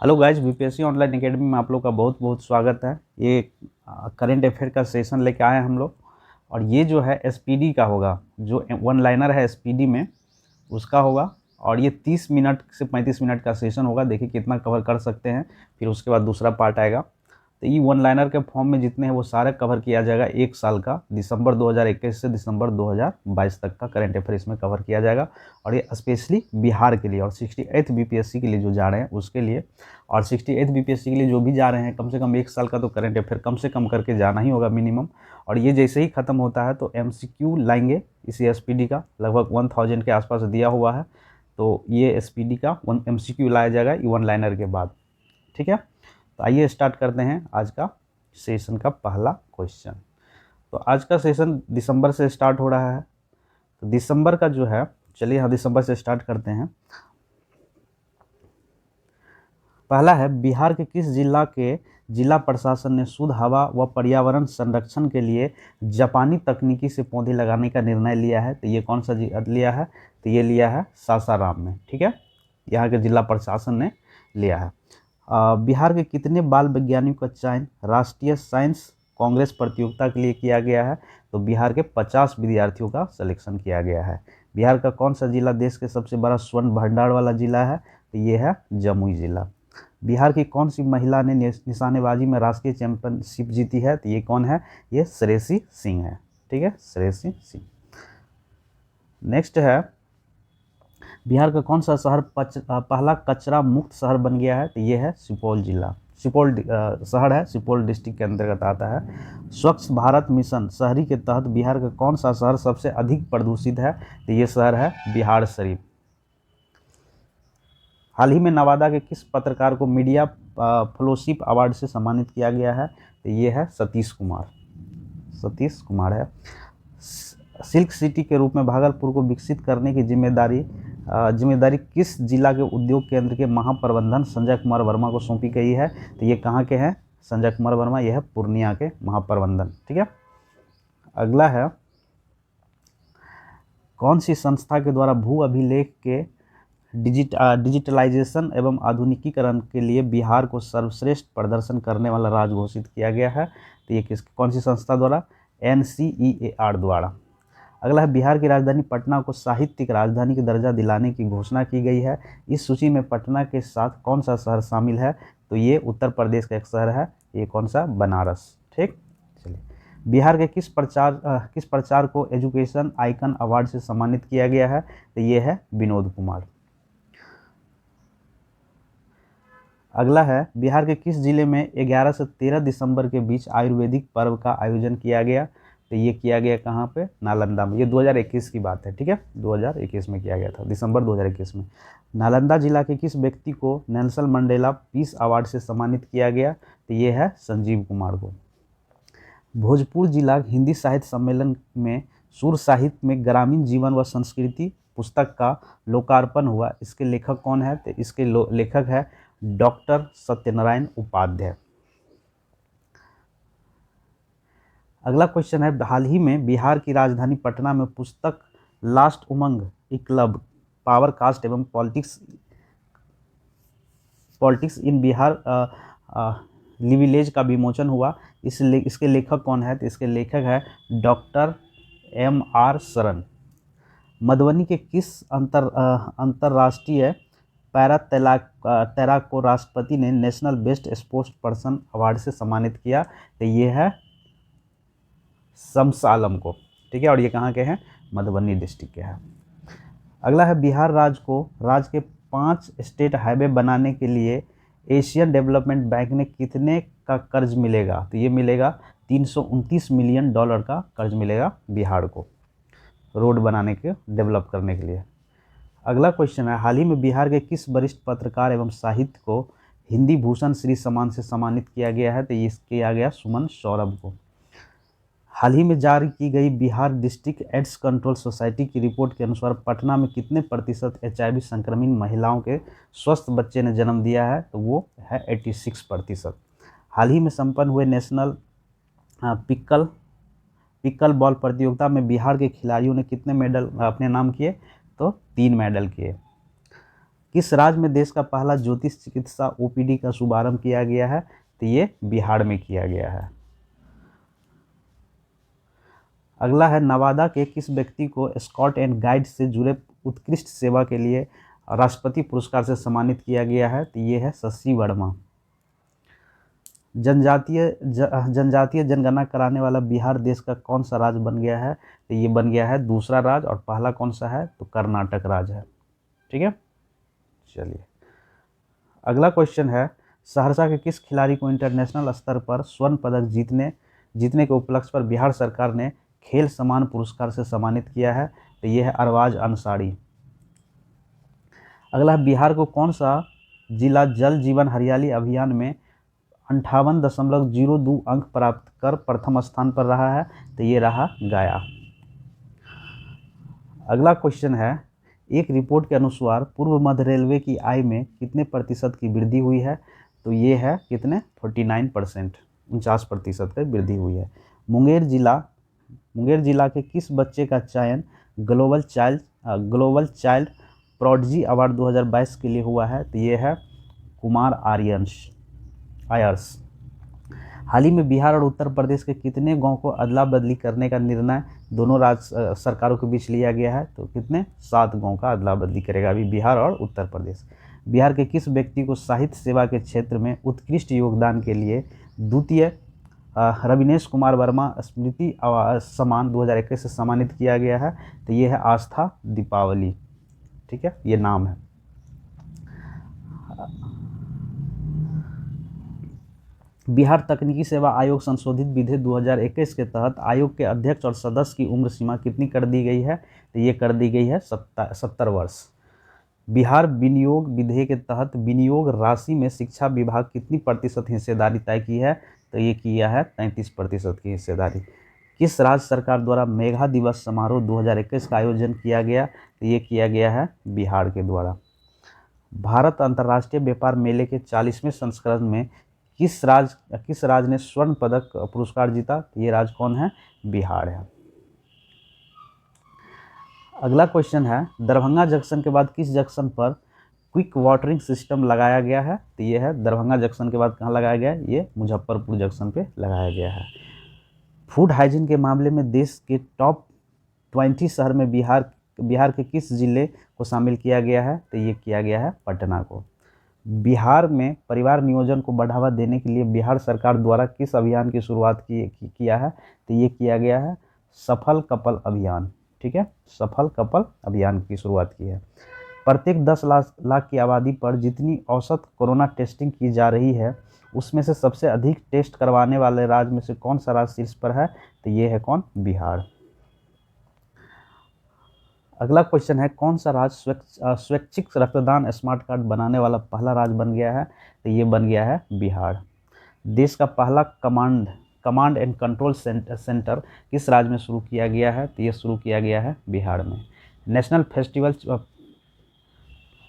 Hello guys, BPSC online academy में आप लोग का बहुत बहुत स्वागत है। ये करंट अफेयर का सेशन लेके आए हैं हम लोग। और ये जो है एसपीडी का होगा, जो वन लाइनर है एसपीडी में उसका होगा। और ये 30 मिनट से 35 मिनट का सेशन होगा। देखिए कितना कवर कर सकते हैं। फिर उसके बाद दूसरा पार्ट आएगा। तो ये वन लाइनर के फॉर्म में जितने हैं वो सारे कवर किया जाएगा। एक साल का दिसंबर 2021 से दिसंबर 2022 तक का करंट अफेयर इसमें कवर किया जाएगा। और ये स्पेशली बिहार के लिए और 68th बीपीएससी के लिए जो जा रहे हैं उसके लिए, और 68th बीपीएससी के लिए जो भी जा रहे हैं, कम से कम एक साल का तो करंट अफेयर कम से कम करके जाना ही होगा मिनिमम। और ये जैसे ही ख़त्म होता है तो एमसीक्यू लाएंगे इसी एसपीडी का, लगभग 1000 के आसपास दिया हुआ है। तो ये एसपीडी का एमसीक्यू लाया जाएगा ये वन लाइनर के बाद। ठीक है, तो आइए स्टार्ट करते हैं आज का सेशन का पहला क्वेश्चन। तो आज का सेशन दिसंबर से स्टार्ट हो रहा है। तो दिसंबर का जो है, चलिए हम दिसंबर से स्टार्ट करते हैं। पहला है, बिहार के किस जिला के जिला प्रशासन ने शुद्ध हवा व पर्यावरण संरक्षण के लिए जापानी तकनीकी से पौधे लगाने का निर्णय लिया है? तो ये कौन सा लिया है? तो ये लिया है सासाराम में। ठीक है, यहाँ के जिला प्रशासन ने लिया है। बिहार के कितने बाल वैज्ञानिकों का चयन राष्ट्रीय साइंस कांग्रेस प्रतियोगिता के लिए किया गया है? तो बिहार के 50 विद्यार्थियों का सिलेक्शन किया गया है। बिहार का कौन सा जिला देश के सबसे बड़ा स्वर्ण भंडार वाला जिला है? तो ये है जमुई जिला। बिहार की कौन सी महिला ने निशानेबाजी में राष्ट्रीय चैंपियनशिप जीती है? तो ये कौन है? ये श्रेयसी सिंह है। ठीक है, श्रेयसी सिंह। नेक्स्ट है, बिहार का कौन सा शहर पहला कचरा मुक्त शहर बन गया है? तो ये है सुपौल जिला। सुपौल शहर है, सुपौल डिस्ट्रिक्ट के अंतर्गत आता है। स्वच्छ भारत मिशन शहरी के तहत बिहार का कौन सा शहर सबसे अधिक प्रदूषित है? तो ये शहर है बिहार शरीफ। हाल ही में नवादा के किस पत्रकार को मीडिया फेलोशिप अवार्ड से सम्मानित किया गया है? तो ये है सतीश कुमार। सतीश कुमार है। सिल्क सिटी के रूप में भागलपुर को विकसित करने की जिम्मेदारी किस जिला के उद्योग केंद्र के महाप्रबंधन संजय कुमार वर्मा को सौंपी गई है? तो ये कहाँ के हैं संजय कुमार वर्मा? यह है पूर्णिया के महाप्रबंधन। ठीक है, अगला है, कौन सी संस्था के द्वारा भू अभिलेख के डिजिटलाइजेशन एवं आधुनिकीकरण के लिए बिहार को सर्वश्रेष्ठ प्रदर्शन करने वाला राज्य घोषित किया गया है? तो ये कौन सी संस्था द्वारा? NCEAR द्वारा। अगला है, बिहार की राजधानी पटना को साहित्यिक राजधानी का दर्जा दिलाने की घोषणा की गई है। इस सूची में पटना के साथ कौन सा शहर शामिल है? तो ये उत्तर प्रदेश का एक शहर है। ये कौन सा? बनारस। ठीक, चलिए। बिहार के किस प्रचार को एजुकेशन आइकन अवार्ड से सम्मानित किया गया है? तो ये है विनोद कुमार। अगला है, बिहार के किस जिले में 11 से 13 दिसंबर के बीच आयुर्वेदिक पर्व का आयोजन किया गया? तो ये किया गया कहाँ पे? नालंदा में। ये 2021 की बात है। ठीक है, 2021 में किया गया था, दिसंबर 2021 में। नालंदा जिला के किस व्यक्ति को नेल्सन मंडेला पीस अवार्ड से सम्मानित किया गया? तो ये है संजीव कुमार को। भोजपुर जिला हिंदी साहित्य सम्मेलन में सुर साहित्य में ग्रामीण जीवन व संस्कृति पुस्तक का लोकार्पण हुआ। इसके लेखक कौन है? तो इसके लेखक है डॉक्टर सत्यनारायण उपाध्याय। अगला क्वेश्चन है, हाल ही में बिहार की राजधानी पटना में पुस्तक लास्ट उमंग ए क्लब पावर कास्ट एवं पॉलिटिक्स इन बिहार लिविलेज का विमोचन हुआ। इसके लेखक कौन है? तो इसके लेखक है डॉक्टर MR शरण। मधुबनी के किस अंतर्राष्ट्रीय पैरा तैराक को राष्ट्रपति ने national best sports person award से सम्मानित किया? तो ये है शम्स आलम को। ठीक है, और ये कहाँ के हैं? मधुबनी डिस्ट्रिक्ट के हैं। अगला है, बिहार राज्य के 5 स्टेट हाईवे बनाने के लिए एशियन डेवलपमेंट बैंक ने कितने का कर्ज मिलेगा? तो ये मिलेगा 329 मिलियन डॉलर का कर्ज मिलेगा बिहार को रोड बनाने के, डेवलप करने के लिए। अगला क्वेश्चन है, हाल ही में बिहार के किस वरिष्ठ पत्रकार एवं साहित्य को हिंदी भूषण श्री सम्मान से सम्मानित किया गया है? तो ये किया गया सुमन सौरभ को। हाल ही में जारी की गई Bihar district AIDS control society की रिपोर्ट के अनुसार पटना में कितने प्रतिशत HIV संक्रमित महिलाओं के स्वस्थ बच्चे ने जन्म दिया है? तो वो है 86%। हाल ही में संपन्न हुए नेशनल पिकल बॉल प्रतियोगिता में बिहार के खिलाड़ियों ने कितने मेडल अपने नाम किए? तो 3 मेडल किए। किस राज्य में देश का पहला ज्योतिष चिकित्सा ओपीडी का शुभारंभ किया गया है? तो ये बिहार में किया गया है। अगला है, नवादा के किस व्यक्ति को स्काउट एंड गाइड से जुड़े उत्कृष्ट सेवा के लिए राष्ट्रपति पुरस्कार से सम्मानित किया गया है? तो ये है शशि वर्मा। जनजातीय जनगणना कराने वाला बिहार देश का कौन सा राज्य बन गया है? तो ये बन गया है दूसरा राज्य, और पहला कौन सा है? तो कर्नाटक राज्य है। ठीक है, चलिए अगला क्वेश्चन है, सहरसा के किस खिलाड़ी को इंटरनेशनल स्तर पर स्वर्ण पदक जीतने के उपलक्ष्य पर बिहार सरकार ने खेल सम्मान पुरस्कार से सम्मानित किया है? तो ये है अरबाज अंसारी। अगला, बिहार को कौन सा जिला जल जीवन हरियाली अभियान में 58.02 अंक प्राप्त कर प्रथम स्थान पर रहा है? तो ये रहा गया। अगला क्वेश्चन है, एक रिपोर्ट के अनुसार पूर्व मध्य रेलवे की आय में कितने प्रतिशत की वृद्धि हुई है? तो ये है कितने? 49%, 49% की वृद्धि हुई है। मुंगेर जिला के किस बच्चे का चयन ग्लोबल चाइल्ड प्रोडिजी अवार्ड 2022 के लिए हुआ है? तो ये है कुमार आयर्स। हाल ही में बिहार और उत्तर प्रदेश के कितने गांव को अदला बदली करने का निर्णय दोनों राज्य सरकारों के बीच लिया गया है? तो कितने? 7 गांव का अदला बदली करेगा अभी बिहार और उत्तर प्रदेश। बिहार के किस व्यक्ति को साहित्य सेवा के क्षेत्र में उत्कृष्ट योगदान के लिए द्वितीय रविनेश कुमार वर्मा स्मृति सम्मान 2021 से सम्मानित किया गया है? तो ये है आस्था दीपावली। ठीक है, ये नाम है। बिहार तकनीकी सेवा आयोग संशोधित विधि 2021 के तहत आयोग के अध्यक्ष और सदस्य की उम्र सीमा कितनी कर दी गई है? तो ये कर दी गई है 70 वर्ष। बिहार विनियोग विधेयक के तहत विनियोग राशि में शिक्षा विभाग कितनी प्रतिशत हिस्सेदारी तय की है? तो ये किया है 33% की हिस्सेदारी। किस राज्य सरकार द्वारा मेघा दिवस समारोह 2021 का आयोजन किया गया? तो ये किया गया है बिहार के द्वारा। भारत अंतर्राष्ट्रीय व्यापार मेले के 40वें संस्करण में किस राज्य ने स्वर्ण पदक पुरस्कार जीता? तो ये राज्य कौन है? बिहार है। अगला क्वेश्चन है, दरभंगा जंक्शन के बाद किस जंक्शन पर क्विक वाटरिंग सिस्टम लगाया गया है? तो ये है दरभंगा जंक्शन के बाद कहाँ लगाया गया है? ये मुजफ्फरपुर जंक्शन पे लगाया गया है। फूड हाइजीन के मामले में देश के टॉप 20 शहर में बिहार के किस जिले को शामिल किया गया है? तो ये किया गया है पटना को। बिहार में परिवार नियोजन को बढ़ावा देने के लिए बिहार सरकार द्वारा किस अभियान की शुरुआत किया है? तो ये किया गया है सफल कपल अभियान। ठीक है, सफल कपल अभियान की शुरुआत की है। प्रत्येक 10 लाख की आबादी पर जितनी औसत कोरोना टेस्टिंग की जा रही है, उसमें से सबसे अधिक टेस्ट करवाने वाले राज्य में से कौन सा राज्य शीर्ष पर है? तो ये है कौन? बिहार। अगला क्वेश्चन है, कौन सा राज्य स्वैच्छिक रक्तदान स्मार्ट कार्ड बनाने वाला पहला राज्य बन गया है? तो ये बन गया है बिहार। देश का पहला कमांड एंड कंट्रोल सेंटर किस राज्य में शुरू किया गया है? तो ये शुरू किया गया है बिहार में।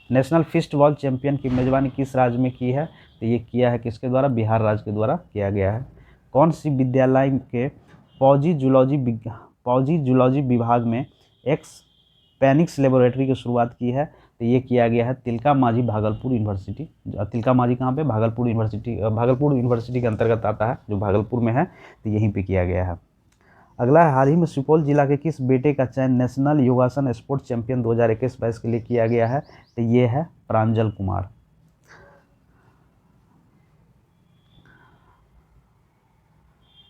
नेशनल फिस्टबॉल चैंपियन की मेजबानी किस राज्य में की है? तो ये किया है किसके द्वारा? बिहार राज्य के द्वारा किया गया है। कौन सी विद्यालय के पौजी जूलॉजी विभाग में एक्सपेनिक्स लेबोरेटरी की शुरुआत की है? तो ये किया गया है तिलका मांझी भागलपुर यूनिवर्सिटी। तिलका मांझी कहाँ पे? भागलपुर यूनिवर्सिटी के अंतर्गत आता है, जो भागलपुर में है, तो यहीं पे किया गया है। अगला है, हाल ही में सुपौल जिला के किस बेटे का चयन नेशनल योगासन स्पोर्ट्स चैंपियन 2021-22 के लिए किया गया है? तो ये है प्रांजल कुमार।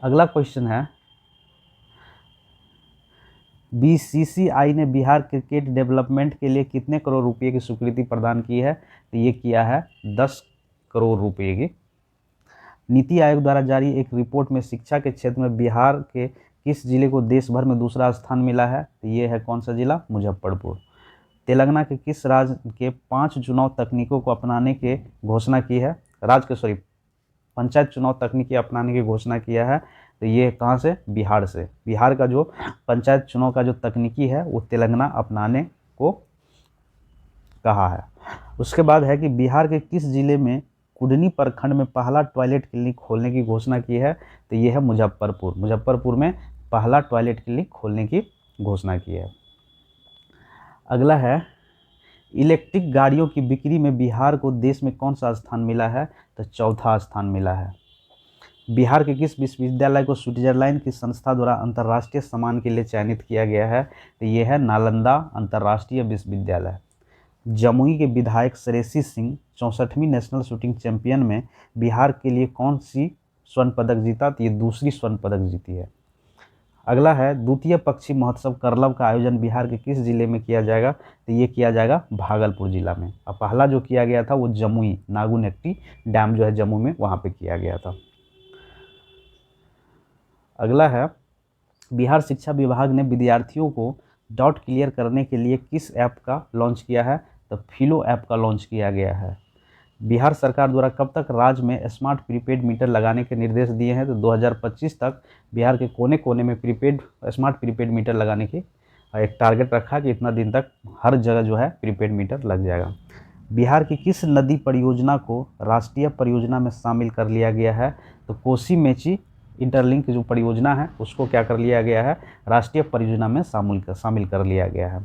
अगला क्वेश्चन है, बीसीसीआई ने बिहार क्रिकेट डेवलपमेंट के लिए कितने करोड़ रुपए की स्वीकृति प्रदान की है? तो ये किया है 10 करोड़ रुपए की। नीति आयोग द्वारा जारी एक रिपोर्ट में शिक्षा के क्षेत्र में बिहार के किस जिले को देश भर में दूसरा स्थान मिला है? तो ये है कौन सा जिला? मुजफ्फरपुर। तेलंगाना के किस राज्य के 5 चुनाव तकनीकों को अपनाने की घोषणा की है? पंचायत चुनाव तकनीकी अपनाने की घोषणा किया है। तो ये कहाँ से? बिहार से। बिहार का जो पंचायत चुनाव का जो तकनीकी है वो तेलंगाना अपनाने को कहा है। उसके बाद है कि बिहार के किस जिले में कुडनी प्रखंड में पहला टॉयलेट क्लिनिक खोलने की घोषणा की है? तो ये है मुजफ्फरपुर में पहला टॉयलेट क्लिनिक खोलने की घोषणा की है। अगला है, इलेक्ट्रिक गाड़ियों की बिक्री में बिहार को देश में कौन सा स्थान मिला है? तो चौथा स्थान मिला है। बिहार के किस विश्वविद्यालय को स्विट्जरलैंड की संस्था द्वारा अंतर्राष्ट्रीय सम्मान के लिए चयनित किया गया है? तो ये है नालंदा अंतर्राष्ट्रीय विश्वविद्यालय। जमुई के विधायक श्रेयसी सिंह 64वीं नेशनल शूटिंग चैंपियन में बिहार के लिए कौन सी स्वर्ण पदक जीता? तो ये दूसरी स्वर्ण पदक जीती है। अगला है द्वितीय पक्षी महोत्सव करलब का आयोजन बिहार के किस जिले में किया जाएगा? तो ये किया जाएगा भागलपुर जिला में। और पहला जो किया गया था वो जमुई नागुनेक्टी डैम जो है जम्मू में, वहाँ पे किया गया था। अगला है बिहार शिक्षा विभाग ने विद्यार्थियों को डाउट क्लियर करने के लिए किस ऐप का लॉन्च किया है? तो फिलो ऐप का लॉन्च किया गया है। बिहार सरकार द्वारा कब तक राज्य में स्मार्ट प्रीपेड मीटर लगाने के निर्देश दिए हैं? तो 2025 तक बिहार के कोने कोने में स्मार्ट प्रीपेड मीटर लगाने की एक टारगेट रखा कि इतना दिन तक हर जगह जो है प्रीपेड मीटर लग जाएगा। बिहार की किस नदी परियोजना को राष्ट्रीय परियोजना में शामिल कर लिया गया है? तो कोसी मेची इंटरलिंक जो परियोजना है उसको क्या कर लिया गया है? राष्ट्रीय परियोजना में शामिल कर लिया गया है।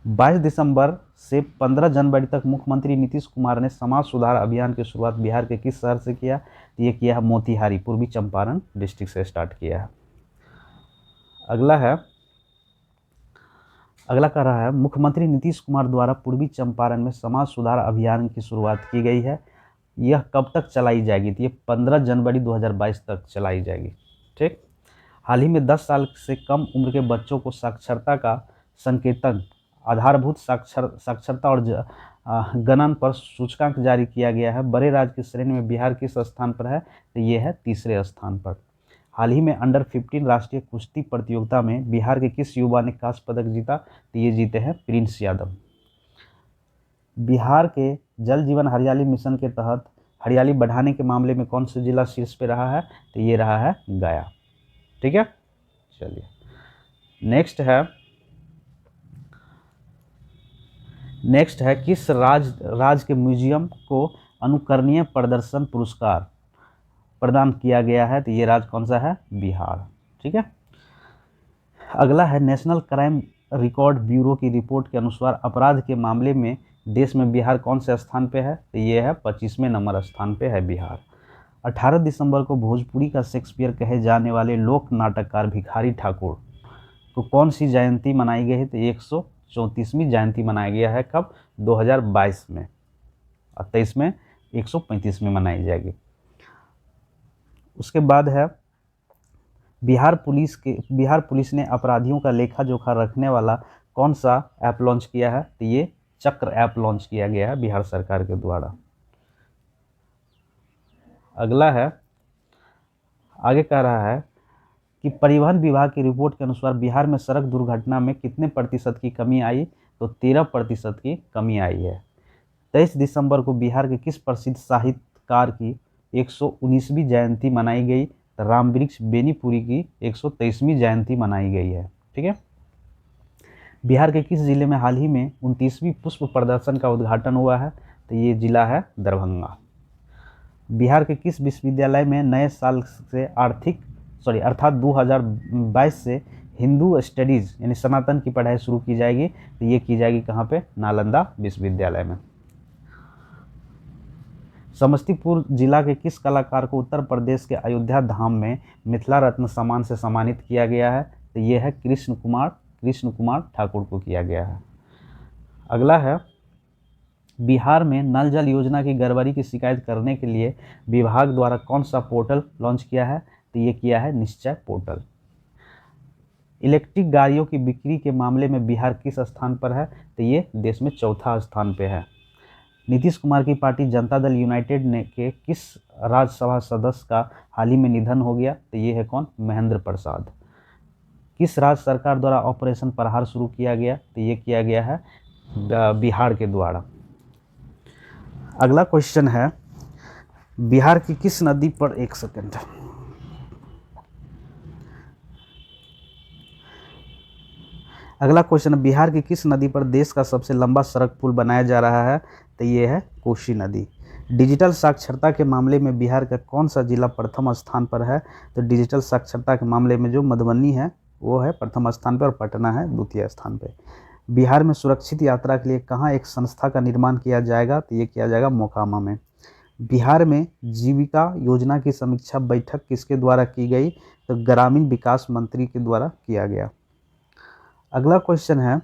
22 दिसंबर से 15 जनवरी तक मुख्यमंत्री नीतीश कुमार ने समाज सुधार अभियान की शुरुआत बिहार के किस शहर से किया? तो ये किया है मोतिहारी, पूर्वी चंपारण डिस्ट्रिक्ट से स्टार्ट किया है। अगला कह रहा है मुख्यमंत्री नीतीश कुमार द्वारा पूर्वी चंपारण में समाज सुधार अभियान की शुरुआत की गई है, यह कब तक चलाई जाएगी? तो ये 15 जनवरी 2022 तक चलाई जाएगी। ठीक। हाल ही में 10 साल से कम उम्र के बच्चों को साक्षरता का संकेतन आधारभूत साक्षरता और गणन पर सूचकांक जारी किया गया है। बड़े राज्य की श्रेणी में बिहार किस स्थान पर है? तो ये है तीसरे स्थान पर। हाल ही में अंडर 15 राष्ट्रीय कुश्ती प्रतियोगिता में बिहार के किस युवा ने कांस्य पदक जीता? तो ये जीते हैं प्रिंस यादव। बिहार के जल जीवन हरियाली मिशन के तहत हरियाली बढ़ाने के मामले में कौन सा जिला शीर्ष पे रहा है? तो ये रहा है गया। ठीक है, चलिए नेक्स्ट है किस राज्य के म्यूजियम को अनुकरणीय प्रदर्शन पुरस्कार प्रदान किया गया है? तो ये राज्य कौन सा है? बिहार। ठीक है। अगला है नेशनल क्राइम रिकॉर्ड ब्यूरो की रिपोर्ट के अनुसार अपराध के मामले में देश में बिहार कौन से स्थान पे है? तो ये है 25वें नंबर स्थान पे है बिहार। 18 दिसंबर को भोजपुरी का शेक्सपियर कहे जाने वाले लोक नाटककार भिखारी ठाकुर को कौन सी जयंती मनाई गई है? तो 134वीं जयंती मनाया गया है। कब? 2022 में। और 23 में 135 में मनाई जाएगी। उसके बाद है बिहार पुलिस ने अपराधियों का लेखा जोखा रखने वाला कौन सा ऐप लॉन्च किया है? तो ये चक्र ऐप लॉन्च किया गया है बिहार सरकार के द्वारा। अगला है आगे कह रहा है कि परिवहन विभाग की रिपोर्ट के अनुसार बिहार में सड़क दुर्घटना में कितने प्रतिशत की कमी आई? तो 13% की कमी आई है। 23 दिसंबर को बिहार के किस प्रसिद्ध साहित्यकार की 119वीं जयंती मनाई गई? तो रामवृक्ष बेनीपुरी की 123वीं जयंती मनाई गई है। ठीक है। बिहार के किस जिले में हाल ही में 29वीं पुष्प प्रदर्शन का उद्घाटन हुआ है? तो ये जिला है दरभंगा। बिहार के किस विश्वविद्यालय में नए साल से अर्थात 2022 से हिंदू स्टडीज़ यानी सनातन की पढ़ाई शुरू की जाएगी? तो ये की जाएगी कहाँ पे? नालंदा विश्वविद्यालय में। समस्तीपुर जिला के किस कलाकार को उत्तर प्रदेश के अयोध्या धाम में मिथिला रत्न सम्मान से सम्मानित किया गया है? तो ये है कृष्ण कुमार ठाकुर को किया गया है। अगला है बिहार में नल जल योजना की गड़बड़ी की शिकायत करने के लिए विभाग द्वारा कौन सा पोर्टल लॉन्च किया है? तो ये किया है निश्चय पोर्टल। इलेक्ट्रिक गाड़ियों की बिक्री के मामले में बिहार किस स्थान पर है? तो ये देश में चौथा स्थान पे है। नीतीश कुमार की पार्टी जनता दल यूनाइटेड ने के किस राज्यसभा सदस्य का हाल ही में निधन हो गया? तो ये है कौन? महेंद्र प्रसाद। किस राज्य सरकार द्वारा ऑपरेशन प्रहार शुरू किया गया? तो ये किया गया है बिहार के द्वारा। अगला क्वेश्चन है बिहार की किस नदी पर अगला क्वेश्चन है बिहार की किस नदी पर देश का सबसे लंबा सड़क पुल बनाया जा रहा है? तो ये है कोसी नदी। डिजिटल साक्षरता के मामले में बिहार का कौन सा जिला प्रथम स्थान पर है? तो डिजिटल साक्षरता के मामले में जो मधुबनी है वो है प्रथम स्थान पर और पटना है द्वितीय स्थान पर। बिहार में सुरक्षित यात्रा के लिए कहाँ एक संस्था का निर्माण किया जाएगा, तो ये किया जाएगा मोकामा में। बिहार में जीविका योजना की समीक्षा बैठक किसके द्वारा की गई, तो ग्रामीण विकास मंत्री के द्वारा किया गया। अगला क्वेश्चन है,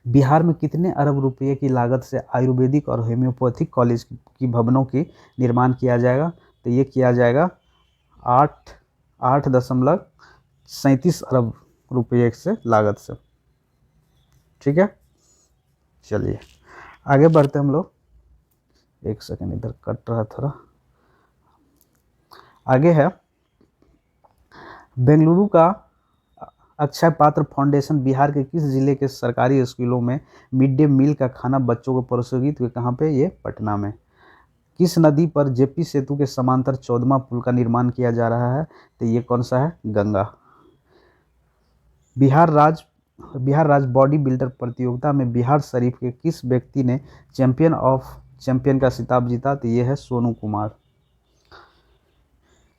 बिहार में कितने अरब रुपये की लागत से आयुर्वेदिक और होम्योपैथिक कॉलेज की भवनों की निर्माण किया जाएगा, तो ये किया जाएगा 8.37 अरब रुपये से लागत से। ठीक है, चलिए आगे बढ़ते हम लोग। एक सेकंड, इधर कट रहा थोड़ा। आगे है, बेंगलुरु का अक्षय पात्र फाउंडेशन बिहार के किस जिले के सरकारी स्कूलों में मिड डे मील का खाना बच्चों को परोसेगी, तो कहाँ पे, ये पटना में। किस नदी पर जेपी सेतु के समांतर 14वां पुल का निर्माण किया जा रहा है, तो ये कौन सा है, गंगा। बिहार राज्य बॉडी बिल्डर प्रतियोगिता में बिहार शरीफ के किस व्यक्ति ने चैंपियन का खिताब जीता, तो ये है सोनू कुमार।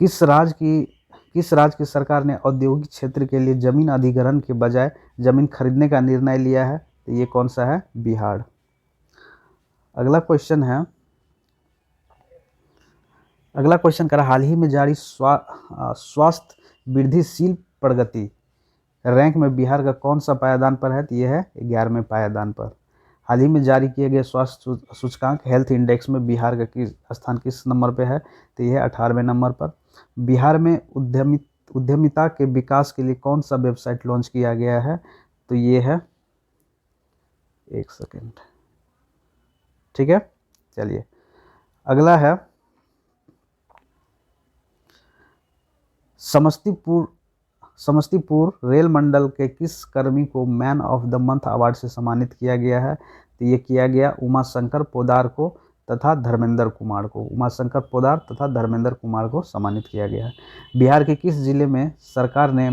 किस राज्य की सरकार ने औद्योगिक क्षेत्र के लिए जमीन अधिग्रहण के बजाय जमीन खरीदने का निर्णय लिया है, तो ये कौन सा है, बिहार। अगला क्वेश्चन कर हाल ही में जारी स्वास्थ्य वृद्धिशील प्रगति रैंक में बिहार का कौन सा पायदान पर है, तो यह है 11वें पायदान पर। हाल ही में जारी किए गए स्वास्थ्य सूचकांक हेल्थ इंडेक्स में बिहार का स्थान किस नंबर पे है, तो यह है 18वें नंबर पर। बिहार में उद्यमिता के विकास के लिए कौन सा वेबसाइट लॉन्च किया गया है, तो ये है, एक सेकेंड, ठीक है। चलिए अगला है, समस्तीपुर रेल मंडल के किस कर्मी को man of the month award से सम्मानित किया गया है, तो ये किया गया उमाशंकर पोद्दार को तथा धर्मेंद्र कुमार को सम्मानित किया गया है। बिहार के किस जिले में सरकार ने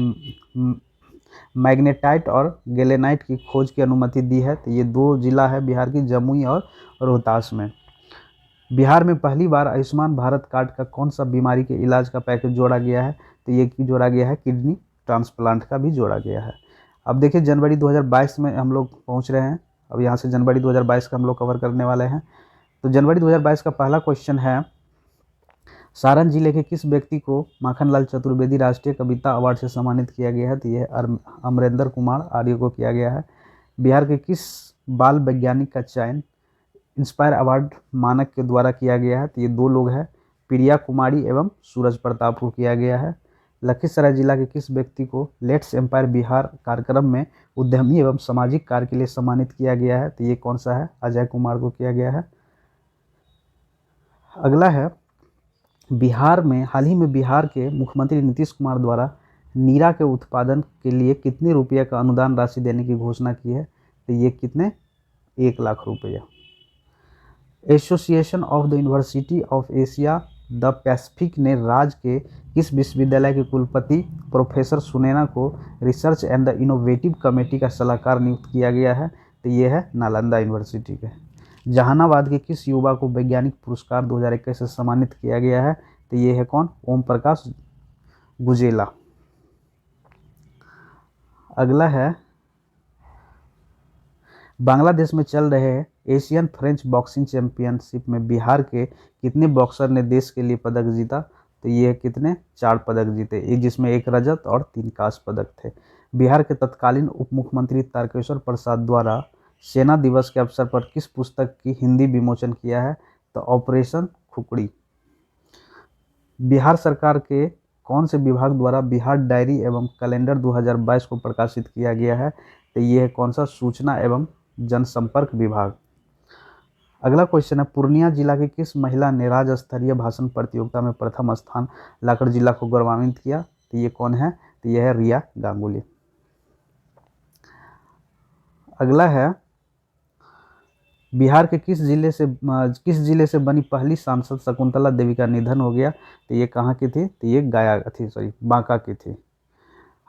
मैग्नेटाइट और गैलेनाइट की खोज की अनुमति दी है, तो ये 2 जिला है बिहार की, जमुई और रोहतास में। बिहार में पहली बार आयुष्मान भारत कार्ड का कौन सा बीमारी के इलाज का पैकेज जोड़ा गया है, तो ये जोड़ा गया है किडनी ट्रांसप्लांट का भी जोड़ा गया है। अब देखिए जनवरी 2022 में हम लोग पहुंच रहे हैं। अब यहाँ से जनवरी 2022 का हम लोग कवर करने वाले हैं। तो जनवरी 2022 का पहला क्वेश्चन है, सारण जिले के किस व्यक्ति को माखनलाल चतुर्वेदी राष्ट्रीय कविता अवार्ड से सम्मानित किया गया है, तो यह अमरेंद्र कुमार आर्य को किया गया है। बिहार के किस बाल वैज्ञानिक का चयन इंस्पायर अवार्ड मानक के द्वारा किया गया है, तो ये 2 लोग हैं, प्रिया कुमारी एवं सूरज प्रताप को किया गया है। लखीसराय जिला के किस व्यक्ति को लेट्स एम्पायर बिहार कार्यक्रम में उद्यमी एवं सामाजिक कार्य के लिए सम्मानित किया गया है, तो ये कौन सा है, अजय कुमार को किया गया है। अगला है, बिहार में हाल ही में बिहार के मुख्यमंत्री नीतीश कुमार द्वारा नीरा के उत्पादन के लिए कितने रुपये का अनुदान राशि देने की घोषणा की है, तो ये कितने, 1 लाख रुपया। Association of the university of Asia the Pacific ने राज्य के किस विश्वविद्यालय के कुलपति प्रोफेसर सुनैना को research and the innovative committee का सलाहकार नियुक्त किया गया है, तो ये है नालंदा यूनिवर्सिटी के। जहानाबाद के किस युवा को वैज्ञानिक पुरस्कार 2021 से सम्मानित किया गया है, तो ये है कौन, ओम प्रकाश गुजेला। अगला है, बांग्लादेश में चल रहे एशियन फ्रेंच बॉक्सिंग चैंपियनशिप में बिहार के कितने बॉक्सर ने देश के लिए पदक जीता, तो ये कितने, 4 पदक जीते, एक जिसमें 1 रजत और 3 कांस्य पदक थे। बिहार के तत्कालीन उप मुख्यमंत्री तारकेश्वर प्रसाद द्वारा सेना दिवस के अवसर पर किस पुस्तक की हिंदी विमोचन किया है, तो ऑपरेशन खुकड़ी। बिहार सरकार के कौन से विभाग द्वारा बिहार डायरी एवं कैलेंडर 2022 को प्रकाशित किया गया है, तो ये है कौन सा, सूचना एवं जनसंपर्क विभाग। अगला क्वेश्चन है, पूर्णिया जिला के किस महिला ने राज्य स्तरीय भाषण प्रतियोगिता में प्रथम स्थान लाकर जिला को गौरवान्वित किया, तो ये कौन है, तो ये है रिया गांगुली। अगला है, बिहार के किस जिले से बनी पहली सांसद शकुंतला देवी का निधन हो गया, तो ये कहाँ की थी, तो ये बांका की थी।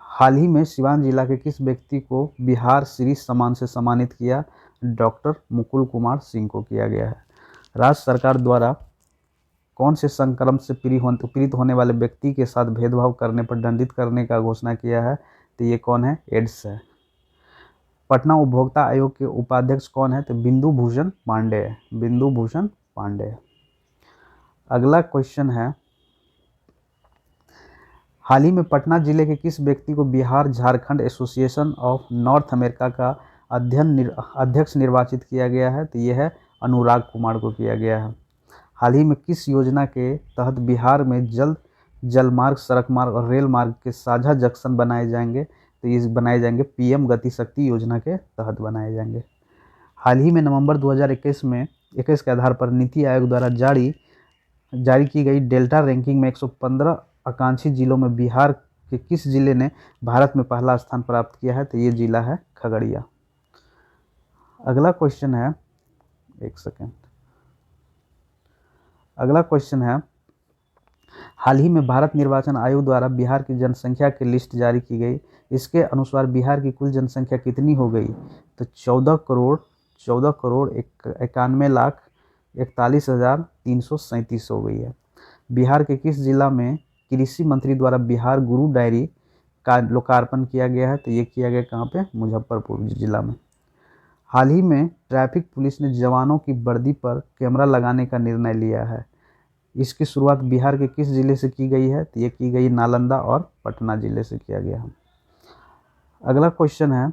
हाल ही में सिवान जिला के किस व्यक्ति को बिहार श्री सम्मान से सम्मानित किया, डॉक्टर मुकुल कुमार सिंह को किया गया है। राज्य सरकार द्वारा कौन से संक्रमण से पीड़ित होने वाले व्यक्ति के साथ भेदभाव करने पर दंडित करने का घोषणा किया है, तो ये कौन है, एड्स है। पटना उपभोक्ता आयोग के उपाध्यक्ष कौन है? तो बिंदु भूषण पांडे है, बिंदु भूषण पांडे। अगला क्वेश्चन है, हाल ही में पटना जिले के किस व्यक्ति को Bihar Jharkhand association of north America का अध्यक्ष निर्वाचित किया गया है? तो यह है अनुराग कुमार को किया गया है। हाल ही में किस योजना के तहत बिहार में जल्द जलमार्ग, सड़क मार्ग और रेल मार्ग के साझा जंक्शन बनाए जाएंगे? तो ये बनाए जाएंगे पीएम गति शक्ति योजना के तहत बनाए जाएंगे। हाल ही में नवंबर 2021 के आधार पर नीति आयोग द्वारा जारी की गई डेल्टा रैंकिंग में 115 आकांक्षी जिलों में बिहार के किस जिले ने भारत में पहला स्थान प्राप्त किया है? तो ये जिला है खगड़िया। अगला क्वेश्चन है, एक सेकेंड, अगला क्वेश्चन है, हाल ही में भारत निर्वाचन आयोग द्वारा बिहार की जनसंख्या की लिस्ट जारी की गई। इसके अनुसार बिहार की कुल जनसंख्या कितनी हो गई? तो 14,91,41,337 हो गई है। बिहार के किस जिला में कृषि मंत्री द्वारा बिहार गुरु डायरी का लोकार्पण किया गया है? तो ये किया गया कहाँ पे? मुजफ्फरपुर जिला में। हाल ही में ट्रैफिक पुलिस ने जवानों की वर्दी पर कैमरा लगाने का निर्णय लिया है। इसकी शुरुआत बिहार के किस जिले से की गई है? तो ये की गई नालंदा और पटना जिले से किया गया है। अगला क्वेश्चन है,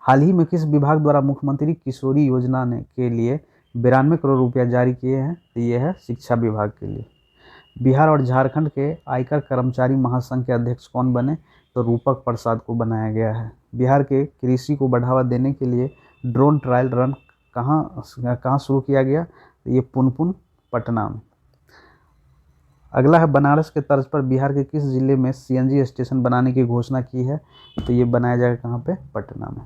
हाल ही में किस विभाग द्वारा मुख्यमंत्री किशोरी योजना के लिए 92 करोड़ रुपया जारी किए हैं? तो ये है शिक्षा विभाग के लिए। बिहार और झारखंड के आयकर कर्मचारी महासंघ के अध्यक्ष कौन बने? तो रूपक प्रसाद को बनाया गया है। बिहार के कृषि को बढ़ावा देने के लिए ड्रोन ट्रायल रन कहाँ शुरू किया गया? तो ये पुनपुन पटना में। अगला है, बनारस के तर्ज पर बिहार के किस जिले में सीएनजी स्टेशन बनाने की घोषणा की है? तो ये बनाया जाएगा कहाँ पे? पटना में।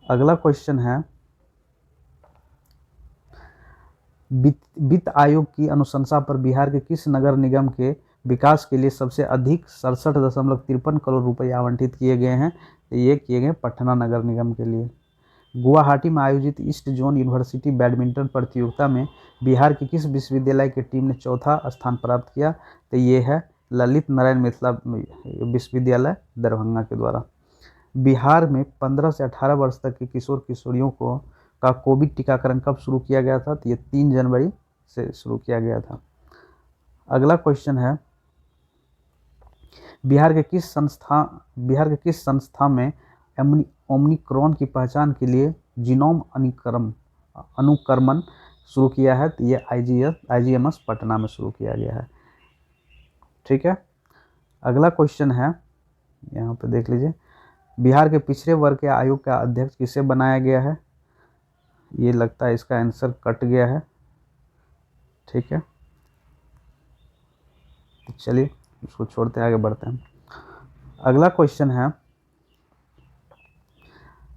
अगला क्वेश्चन है, वित्त आयोग की अनुशंसा पर बिहार के किस नगर निगम के विकास के लिए सबसे अधिक 67.53 करोड़ रुपए आवंटित किए गए हैं? तो ये किए गए पटना नगर निगम के लिए। गुवाहाटी में आयोजित ईस्ट जोन यूनिवर्सिटी बैडमिंटन प्रतियोगिता में बिहार की किस विश्वविद्यालय की टीम ने चौथा स्थान प्राप्त किया? तो ये है ललित नारायण मिथिला विश्वविद्यालय दरभंगा के द्वारा। बिहार में 15 से 18 वर्ष तक के किशोर किशोरियों का कोविड टीकाकरण कब शुरू किया गया था? तो ये 3 जनवरी से शुरू किया गया था। अगला क्वेश्चन है, बिहार के किस संस्था में ओमिक्रॉन की पहचान के लिए जीनोम अनुक्रमण शुरू किया है? तो ये IGMS पटना में शुरू किया गया है। ठीक है। अगला क्वेश्चन है, यहाँ पे देख लीजिए, बिहार के पिछड़े वर्ग के आयोग का अध्यक्ष किसे बनाया गया है? ये लगता है इसका आंसर कट गया है। ठीक है, चलिए इसको छोड़ते आगे बढ़ते हैं। अगला क्वेश्चन है,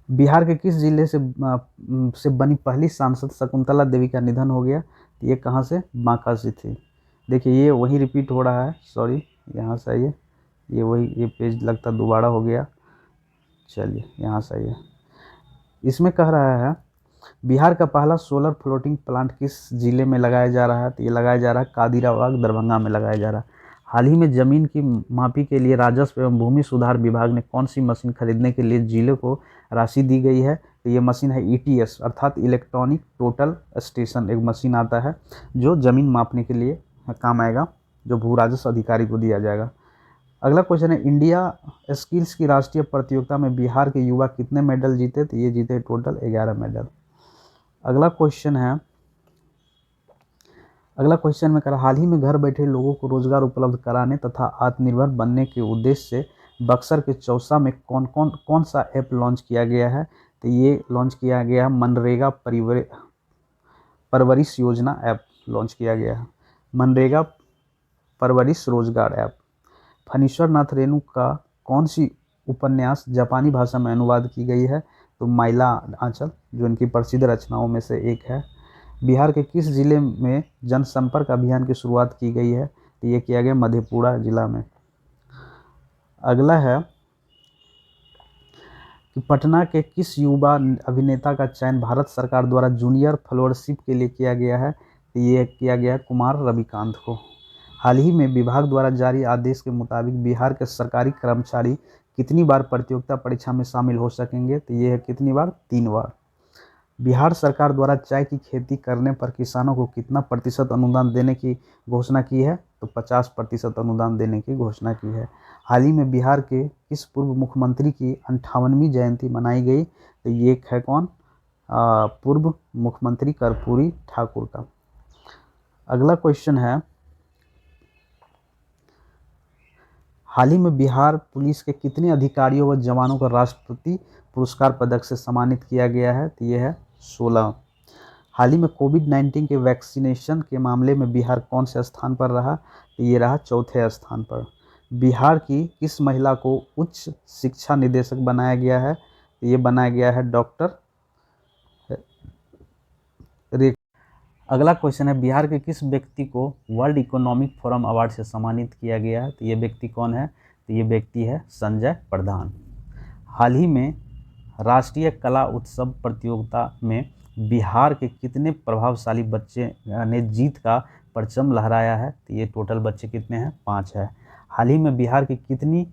बिहार के किस जिले से बनी पहली सांसद शकुंतला देवी का निधन हो गया? तो ये कहाँ से? बांका से थी। देखिए ये वही रिपीट हो रहा है, सॉरी यहाँ से आइए, ये पेज लगता दोबारा हो गया। चलिए यहाँ से आइए, इसमें कह रहा है बिहार का पहला सोलर फ्लोटिंग प्लांट किस जिले में लगाया जा रहा है? तो ये लगाया जा रहा है कादिराबाग दरभंगा में लगाया जा रहा है। हाल ही में जमीन की मापी के लिए राजस्व एवं भूमि सुधार विभाग ने कौन सी मशीन खरीदने के लिए जिले को राशि दी गई है? तो ये मशीन है ETS अर्थात इलेक्ट्रॉनिक टोटल स्टेशन। एक मशीन आता है जो जमीन मापने के लिए काम आएगा, जो भू राजस्व अधिकारी को दिया जाएगा। अगला क्वेश्चन है, इंडिया स्किल्स की राष्ट्रीय प्रतियोगिता में बिहार के युवा कितने मेडल जीते? तो ये जीते टोटल 11 मेडल। अगला क्वेश्चन में कह रहा, हाल ही में घर बैठे लोगों को रोजगार उपलब्ध कराने तथा आत्मनिर्भर बनने के उद्देश्य से बक्सर के चौसा में कौन सा ऐप लॉन्च किया गया है? तो ये लॉन्च किया गया है मनरेगा परवरिश योजना ऐप लॉन्च किया गया है, मनरेगा परवरिश रोजगार ऐप। फणीश्वर नाथ रेणु का कौन सी उपन्यास जापानी भाषा में अनुवाद की गई है? तो माइला आंचल, जो इनकी प्रसिद्ध रचनाओं में से एक है। बिहार के किस जिले में जनसंपर्क अभियान की शुरुआत की गई है? तो ये किया गया मधेपुरा जिला में। अगला है कि पटना के किस युवा अभिनेता का चयन भारत सरकार द्वारा जूनियर फेलोशिप के लिए किया गया है? तो ये किया गया है कुमार रविकांत को। हाल ही में विभाग द्वारा जारी आदेश के मुताबिक बिहार के सरकारी कर्मचारी कितनी बार प्रतियोगिता परीक्षा में शामिल हो सकेंगे, तो ये है कितनी बार, 3 बार। बिहार सरकार द्वारा चाय की खेती करने पर किसानों को कितना प्रतिशत अनुदान देने की घोषणा की है, तो 50% अनुदान देने की घोषणा की है। हाल ही में बिहार के किस पूर्व मुख्यमंत्री की 58वीं जयंती मनाई गई, तो ये है कौन, पूर्व मुख्यमंत्री कर्पूरी ठाकुर का। अगला क्वेश्चन है, हाल ही में बिहार पुलिस के कितने अधिकारियों व जवानों को राष्ट्रपति पुरस्कार पदक से सम्मानित किया गया है, तो ये है 16। हाल ही में कोविड-19 के वैक्सीनेशन के मामले में बिहार कौन से स्थान पर रहा, तो ये रहा चौथे स्थान पर। बिहार की किस महिला को उच्च शिक्षा निदेशक बनाया गया है, तो ये बनाया गया है डॉक्टर रे। अगला क्वेश्चन है, बिहार के किस व्यक्ति को वर्ल्ड इकोनॉमिक फोरम अवार्ड से सम्मानित किया गया है, तो ये व्यक्ति कौन है, तो ये व्यक्ति है संजय प्रधान। हाल ही में राष्ट्रीय कला उत्सव प्रतियोगिता में बिहार के कितने प्रभावशाली बच्चे ने जीत का परचम लहराया है, तो ये टोटल बच्चे कितने हैं, 5 है। हाल ही में बिहार की कितनी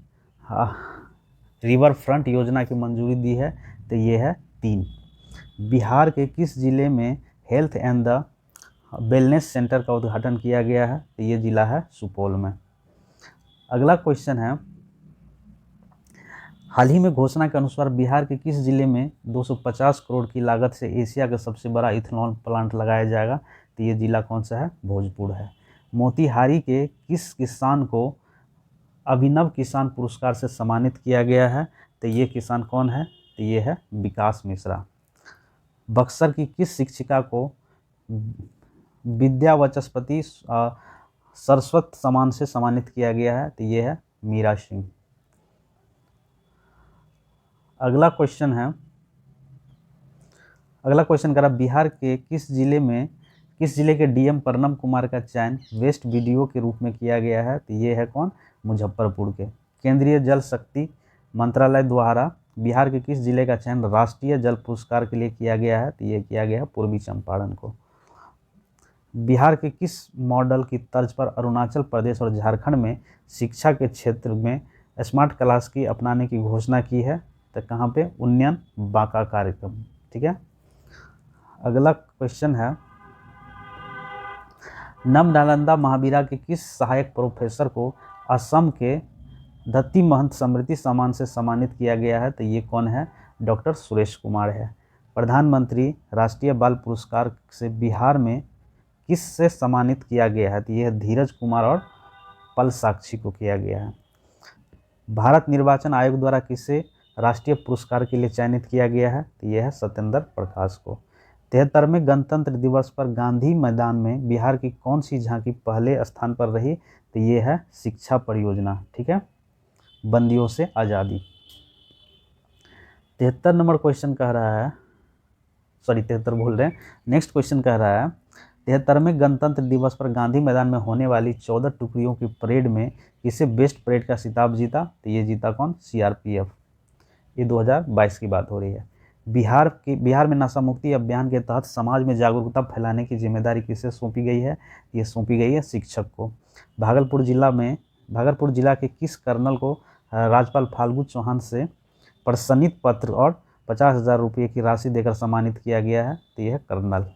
रिवर फ्रंट योजना की मंजूरी दी है, तो ये है 3। बिहार के किस जिले में health and the wellness centre का उद्घाटन किया गया है, तो ये जिला है सुपौल में। अगला क्वेश्चन है, हाल ही में घोषणा के अनुसार बिहार के किस जिले में 250 करोड़ की लागत से एशिया का सबसे बड़ा इथेनॉल प्लांट लगाया जाएगा, तो ये जिला कौन सा है, भोजपुर है। मोतिहारी के किस किसान को अभिनव किसान पुरस्कार से सम्मानित किया गया है, तो ये किसान कौन है, तो ये है विकास मिश्रा। बक्सर की किस शिक्षिका को विद्यावाचस्पति सरस्वत सम्मान से सम्मानित किया गया है, तो ये है मीरा सिंह। अगला क्वेश्चन करा, बिहार के किस जिले के डीएम प्रणब कुमार का चयन वेस्ट वीडियो के रूप में किया गया है, तो ये है कौन, मुजफ्फरपुर के। केंद्रीय जल शक्ति मंत्रालय द्वारा बिहार के किस जिले का चयन राष्ट्रीय जल पुरस्कार के लिए किया गया है, तो ये किया गया है पूर्वी चंपारण को। बिहार के किस मॉडल की तर्ज पर अरुणाचल प्रदेश और झारखंड में शिक्षा के क्षेत्र में स्मार्ट क्लास की अपनाने की घोषणा की है, तो कहाँ पे, उन्नयन बांका कार्यक्रम। ठीक है। अगला क्वेश्चन है, नव-नालंदा महावीरा के किस सहायक प्रोफेसर को असम के दत्ती महंत स्मृति सम्मान से सम्मानित किया गया है, तो ये कौन है, डॉक्टर सुरेश कुमार है। प्रधानमंत्री राष्ट्रीय बाल पुरस्कार से बिहार में किस से सम्मानित किया गया है, तो ये धीरज कुमार और पल साक्षी को किया गया है। भारत निर्वाचन आयोग द्वारा किसे राष्ट्रीय पुरस्कार के लिए चयनित किया गया है, तो यह है सत्येंद्र प्रकाश को। 73वें गणतंत्र दिवस पर गांधी मैदान में बिहार की कौन सी झांकी पहले स्थान पर रही, तो ये है शिक्षा परियोजना। ठीक है, बंदियों से आज़ादी। 73 नंबर क्वेश्चन कह रहा है, सॉरी 73 बोल रहे हैं, नेक्स्ट क्वेश्चन कह रहा है, 73वें गणतंत्र दिवस पर गांधी मैदान में होने वाली 14 टुकड़ियों की परेड में किसे बेस्ट परेड का खिताब जीता, तो ये जीता कौन, सीआरपीएफ। ये 2022 की बात हो रही है। बिहार में नशा मुक्ति अभियान के तहत समाज में जागरूकता फैलाने की जिम्मेदारी किसे सौंपी गई है, ये सौंपी गई है शिक्षक को। भागलपुर जिला के किस कर्नल को राज्यपाल फाल्गु चौहान से प्रशंसित पत्र और 50,000 रुपये की राशि देकर सम्मानित किया गया है, तो यह है कर्नल।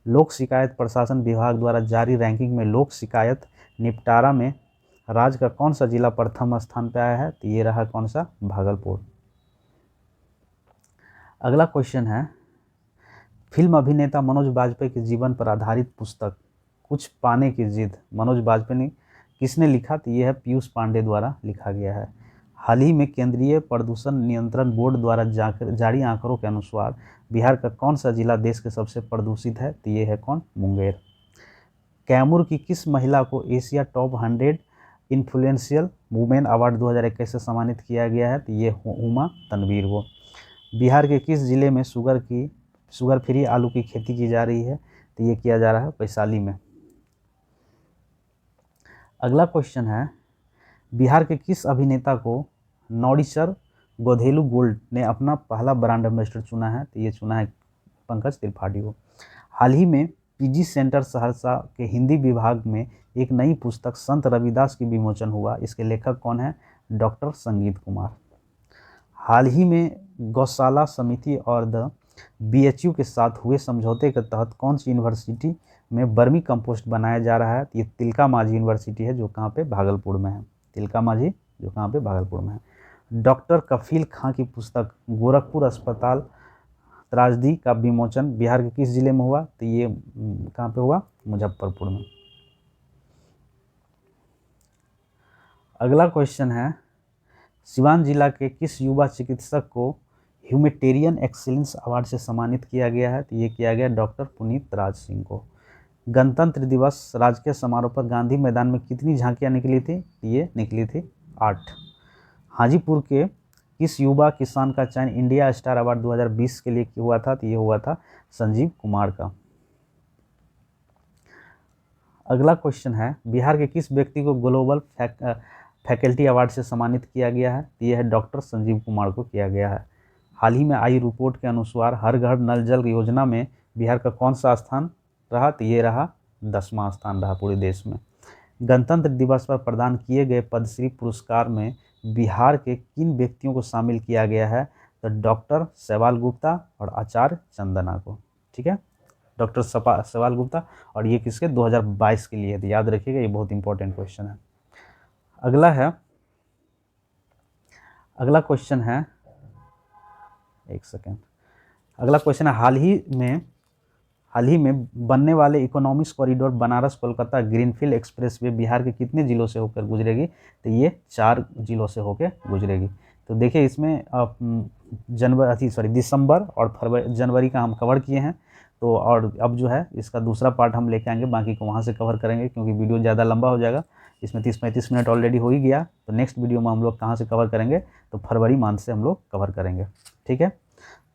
लोक शिकायत प्रशासन विभाग द्वारा जारी रैंकिंग में लोक शिकायत निपटारा में राज्य का कौन सा जिला प्रथम स्थान पर आया है, तो ये रहा कौन सा, भागलपुर। अगला क्वेश्चन है, फिल्म अभिनेता मनोज बाजपेयी के जीवन पर आधारित पुस्तक कुछ पाने की जिद मनोज बाजपेयी ने किसने लिखा, तो यह है पीयूष पांडे द्वारा लिखा गया है। हाल ही में केंद्रीय प्रदूषण नियंत्रण बोर्ड द्वारा जारी आंकड़ों के अनुसार बिहार का कौन सा जिला देश के सबसे प्रदूषित है, तो ये है कौन, मुंगेर। कैमूर की किस महिला को Asia top 100 influential women award 2021 से सम्मानित किया गया है, तो ये हुमा तनवीर को। बिहार के किस जिले में शुगर फ्री आलू की खेती की जा रही है, तो ये किया जा रहा है वैशाली में। अगला क्वेश्चन है, बिहार के किस अभिनेता को नौडिशर गोधेलू गोल्ड ने अपना पहला ब्रांड एम्बेसडर चुना है, तो ये चुना है पंकज त्रिपाठी को। हाल ही में पीजी सेंटर सहरसा के हिंदी विभाग में एक नई पुस्तक संत रविदास की विमोचन हुआ, इसके लेखक कौन है, डॉक्टर संगीत कुमार। हाल ही में गौशाला समिति और द BHU के साथ हुए समझौते के तहत कौन सी यूनिवर्सिटी में वर्मी कंपोस्ट बनाया जा रहा है? ये तिलका मांझी यूनिवर्सिटी है, जो कहाँ पे भागलपुर में है। तिलका मांझी जो कहाँ पे भागलपुर में है। डॉक्टर कफील खां की पुस्तक गोरखपुर अस्पताल त्रासदी का विमोचन बिहार के किस जिले में हुआ? तो ये कहाँ पे हुआ? मुजफ्फरपुर में। अगला क्वेश्चन है, सिवान जिला के किस युवा चिकित्सक को ह्यूमेटेरियन एक्सीलेंस अवार्ड से सम्मानित किया गया है? तो ये किया गया डॉक्टर पुनीत राज सिंह को। गणतंत्र दिवस राजकीय समारोह पर गांधी मैदान में कितनी झांकियां निकली थी? ये निकली थी 8। हाजीपुर के किस युवा किसान का चयन इंडिया स्टार अवार्ड 2020 के लिए हुआ था? तो ये हुआ था संजीव कुमार का। अगला क्वेश्चन है, बिहार के किस व्यक्ति को ग्लोबल फैकल्टी अवार्ड से सम्मानित किया गया है? तो ये है डॉक्टर संजीव कुमार को किया गया है। हाल ही में आई रिपोर्ट के अनुसार हर घर नल जल योजना में बिहार का कौन सा स्थान रहा? तो ये रहा 10वां स्थान रहा पूरे देश में। गणतंत्र दिवस पर प्रदान किए गए पद्मश्री पुरस्कार में बिहार के किन व्यक्तियों को शामिल किया गया है? तो डॉक्टर शैवाल गुप्ता और आचार्य चंदना को। ठीक है, डॉक्टर शैवाल गुप्ता, और ये किसके? 2022 के लिए। तो याद रखिएगा, ये बहुत इंपॉर्टेंट क्वेश्चन है। अगला क्वेश्चन है, एक सेकेंड। अगला क्वेश्चन है, हाल ही में बनने वाले economics corridor Banaras Kolkata greenfield expressway Bihar के कितने जिलों से होकर गुजरेगी? तो ये 4 जिलों से होकर गुजरेगी। तो देखिए, इसमें दिसंबर और जनवरी का हम कवर किए हैं। तो और अब जो है इसका दूसरा पार्ट हम लेके आएंगे, बाकी को वहाँ से कवर करेंगे, क्योंकि वीडियो ज़्यादा लंबा हो जाएगा। इसमें 30-35 मिनट ऑलरेडी हो ही गया। तो नेक्स्ट वीडियो में हम लोग कहाँ से कवर करेंगे? तो फरवरी मंथ से हम लोग कवर करेंगे। ठीक है,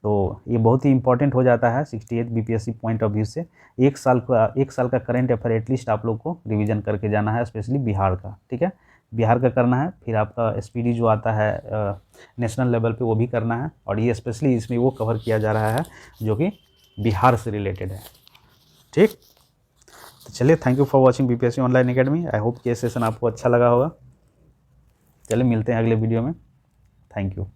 तो ये बहुत ही इंपॉर्टेंट हो जाता है 68 BPSC पॉइंट ऑफ व्यू से। एक साल का करंट अफेयर एटलीस्ट आप लोग को रिवीजन करके जाना है, स्पेशली बिहार का। ठीक है, बिहार का करना है, फिर आपका SPD जो आता है नेशनल लेवल पे, वो भी करना है। और ये स्पेशली इसमें वो कवर किया जा रहा है जो कि बिहार से रिलेटेड है। ठीक, तो चलिए, thank you for watching BPSC online academy. I hope कि ये सेशन आपको अच्छा लगा होगा। चलिए, मिलते हैं अगले वीडियो में। Thank you.